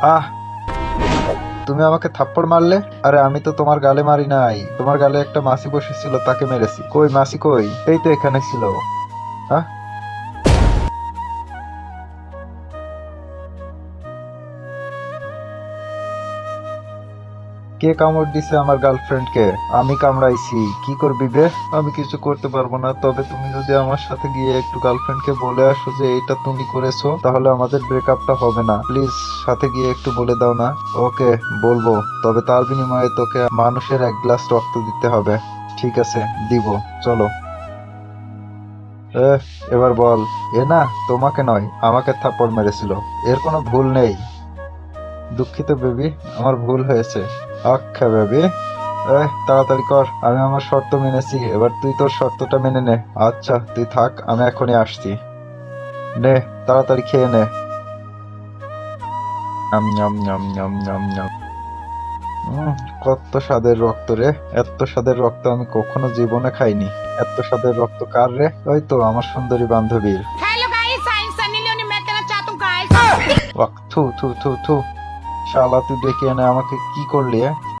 আহ, তুমি আমাকে থাপ্পড় মারলে? আরে আমি তো তোমার গালে মারি নাই, তোমার গালে একটা মাছি বসেছিল তাকে মেরেছি। কই মাছি কই? এই তো এখানে ছিল। হ্যাঁ, কে কামড় দিছে আমার গার্লফ্রেন্ডকে? আমি কামড়াইছি। কি করবি বে? আমি কিছু করতে পারবো না, তবে তুমি যদি আমার সাথে গিয়ে একটু গার্লফ্রেন্ডকে বলে আসো যে এটা তুমি করেছো, তাহলে আমাদের ব্রেকআপটা হবে না। প্লিজ সাথে গিয়ে একটু বলে দাও না। ওকে, বলবো, তবে তার বিনিময়ে তোকে মানুষের 1 গ্লাস রক্ত দিতে হবে। ঠিক আছে, দিব। চলো। এ, এবার বল। এ না, তোমাকে নয়, আমাকে থাপ্পড় মেরেছিল। এর কোনো ভুল নেই। দুঃখিত বেবি, আমার ভুল হয়েছে। আচ্ছা বেবি, তাড়াতাড়ি কর, আমি আমার শর্ত মেনেছি, এবার তুই তোর শর্তটা মেনে নে। আচ্ছা তুই থাক, আমি এখনই আসছি। নে, তাড়াতাড়ি খেয়ে নে। নাম নাম নাম নাম নাম নাম। কত স্বাদের রক্ত রে! এত স্বাদের রক্ত আমি কখনো জীবনে খাইনি। এত স্বাদের রক্ত কার রে? ওই তো আমার সুন্দরী বান্ধবীর। Hello guys, I am Sunny Leone. मैं कहना चाहता हूँ गाइस। ওয়াক, থু থু থু থু। শালা তুই ডেকে এনে আমাকে কি করলি?